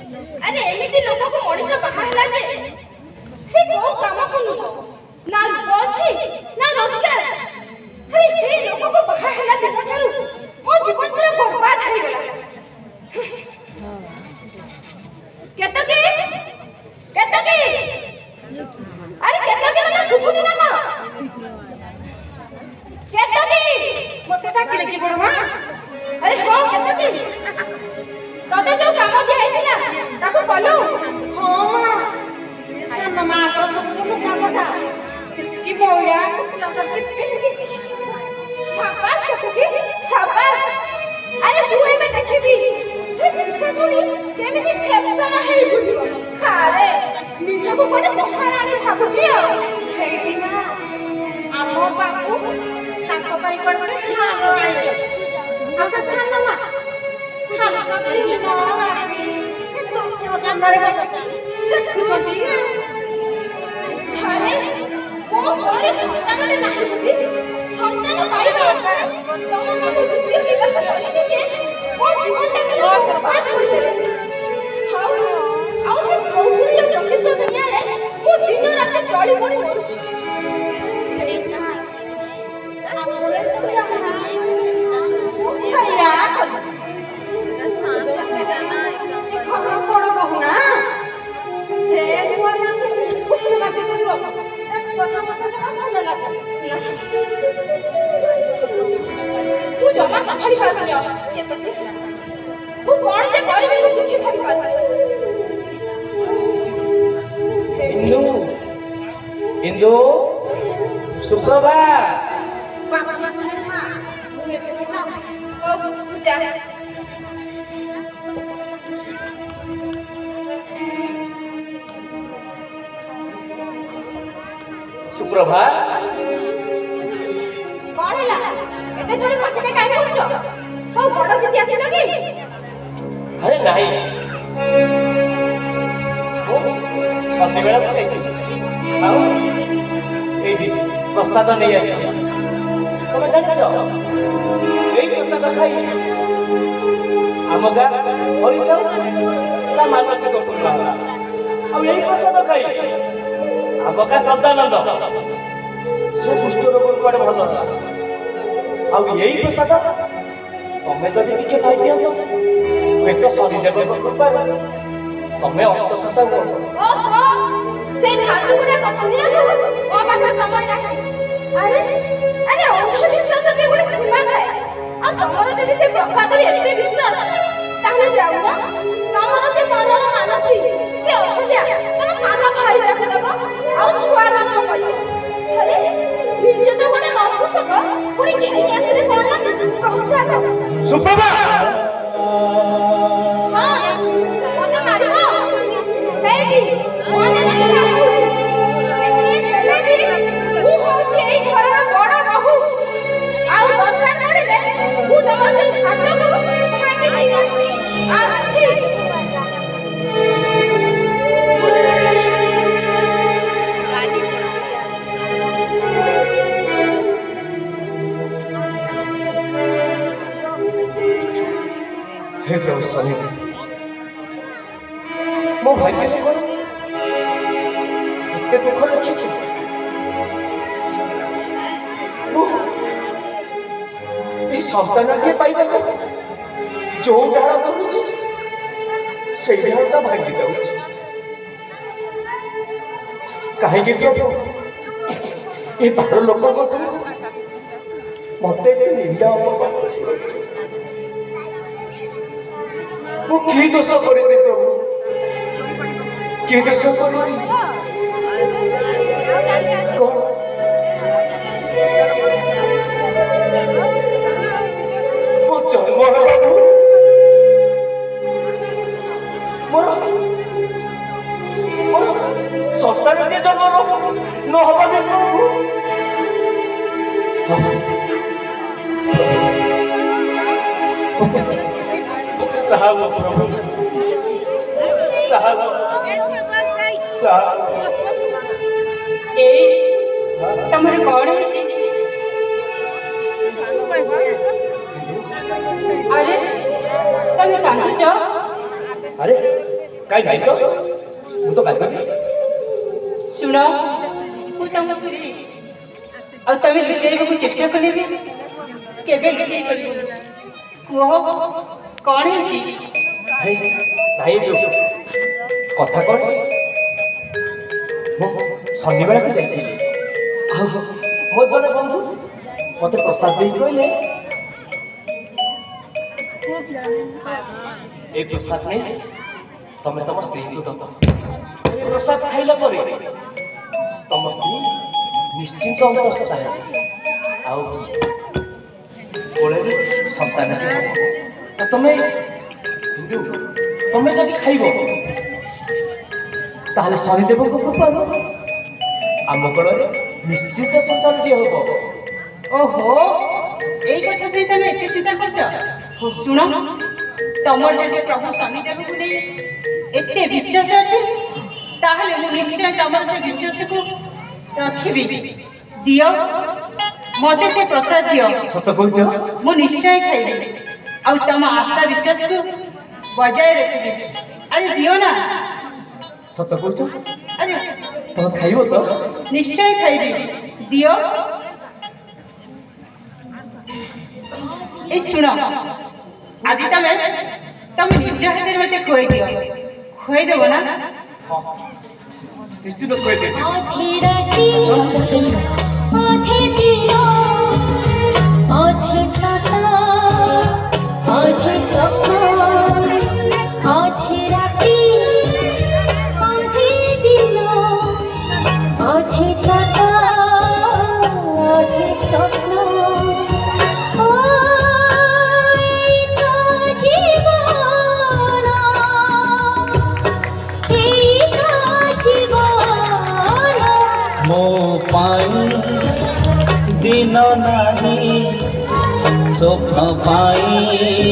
अरे एमिति लोक को मनीष बाहा हला जे से को काम कनु ना लोक अछि ना रोजगार। अरे से लोक को बाहा हला दिन थारु मो जीवन पूरा बर्बाद हो गला। केतकी अरे केतकी ना सुखुनी ना को केतकी मते डाकिले की बड़ मां। अरे हो केतकी तते जो काम दिया हैतिला ताको कलु। हो मां से सान मां कर सब जो काम था चितकी मोया कुतला करके फिंगी शाबाश केतकी शाबाश। अरे बुए में देखिबी से पिसा जुनी केमिति फैशन है बुझिबो। अरे निज को कोने महारानी भाबुची हेई ना आमो बापू ताको पाई कोन छान जाइछ आसा सान मां खाला ककड़ी न आबी से तो रोजंदार बस देखुछती। अरे को घरे संतान नाही बुली संतान पाइबा आशा समन को दुनिया की बात करले जे ओ जीवनटा के बर्बाद कर देले। हाउ से सौगुरी प्रतिशत दुनिया रे वो दिन रात जळी पड़ी मरुछि। खैया खबर पड़ बहुना से कोना से कुछ बात करियो एक कथा मत जमा भल लागे तू जमा संभाली पाबि ये तो तू कोन जे करबी तू किछि भाबी पाबि। इंदु इंदु सुप्रभात। बाबा मां मुझे तो जाऊ ओ तू जा। सुप्रभात कौन हैला एते जोर पटके काई करछो तो बड़ जिति आसिलो की। अरे नहीं ओ संध्या बेला को आउ एजी प्रसाद नहीं आछि तमे जानिछ एई प्रसाद खाई आम गाँ हरिसा ता मानसिक पूर्ण होला। आ एई प्रसाद खाई आम गाँ सदानंद से कुष्ठ रोग कुआडे भल होला। आ एई प्रसाद तमे जदि टिके खाई दियंतो पेट शरीर को कृपा तमे अंतसत्ता हो। ओहो से खातु गुडा कथनिया को ओ पाखर समय नाही। अरे अरे अंधविश्वास के गुडा सीमा थाए। आ तमरो जदि से प्रसाद रे एते विश्वास ताहले जाऊ ना तमरो से मनर मानसी से अहल्या तम साना भाई जाके दबो आ छुआ जन्म करियो। अरे निजे तो गुडा नपुसक पुणी घेई आसे रे कोन ना प्रसाद सुप्रभात। हां मते मारिबो बेबी कोन ना राखुची बेबी तू होची एई घरर बड़ बहु आउ दरकार पड़िले तू तमर से हाथ को भांगी दिया आछि। हे प्रभु शनि मो भाग्य को एते दुख लिखिछि ये संतान के पाइबा जो डाल करूछि से डालटा भांगी जाउछि काहे कि प्रभु ये बार लोक को मते निंदा अपमान करछि वो की दोष करेछि प्रभु की दोष करेछि कौन वो जन्म है मोर संतान के जन्म न हबानी प्रभु साहब प्रभु साहब साहब ए तमरे कौन है जी? अरे तमे कांदुच? अरे କାଇଁ ନାଇଁ ତ ମୁଁ ତ କାଲି ଶୁଣ ମୁଁ ତମ ସ୍ତ୍ରୀ ଆଉ ତମେ ଲୁଚାଇବାକୁ ଚେଷ୍ଟା କଲେ ବି କେବେ ଲୁଚାଇ ପାରିବନି। କୁହ କଣ ହେଇଛି? ଭାଇ ଯୋଉ କଥା କଣ ମୁଁ ଶନିବାରକୁ ଯାଇଥିଲି ଆଉ ମୋର ଜଣେ ବନ୍ଧୁ ମତେ ପ୍ରସାଦ ଦେଇ କହିଲେ এই প্রসাদ নেই তুমি তোমার স্ত্রীকে দত এই প্রসাদ খাইলা পরে তম স্ত্রী নিশ্চিন্ত অন্তস্থ হবে ଆଉ কোলে সন্তান তো তুমি কিন্তু তুমি যদি খাইব তাহলে শনিদেবଙ୍କ কৃপাରୁ ଆମ କୋଳରେ ନିଶ୍ଚିତ ସନ୍ତାନଟିଏ ହବ। ଓହୋ ଏଇ କଥା ପାଇଁ ତମେ ଏତେ ଚିନ୍ତା କରୁଛ? ଶୁଣ ତମର ଯଦି ପ୍ରଭୁ ଶନିଦେବଙ୍କୁ ନେଇ ଏତେ ବିଶ୍ୱାସ ଅଛି ତାହେଲେ ମୁଁ ନିଶ୍ଚୟ ତମର ସେ ବିଶ୍ୱାସକୁ ରଖିବି। ଦିଅ ମତେ ସେ ପ୍ରସାଦ ଦିଅ। ସତ କହୁଛ? ମୁଁ ନିଶ୍ଚୟ ଖାଇବି ଆଉ ତମ ଆଶା ବିଶ୍ୱାସକୁ ବଜାୟ ରଖିବି। ଆରେ ଦିଅ ନା। ସତ କହୁଛ? ଆରେ ତମେ ଖାଇବ ତ? ନିଶ୍ଚୟ ଖାଇବି। ଦିଅ। এই শুনো আজি তমে নিজ হাতের মধ্যে খুয়াই দিও। খুয়াই দেব না? নিশ্চিত খুয়াই দেবে। दिन नाही स्वप्न पाई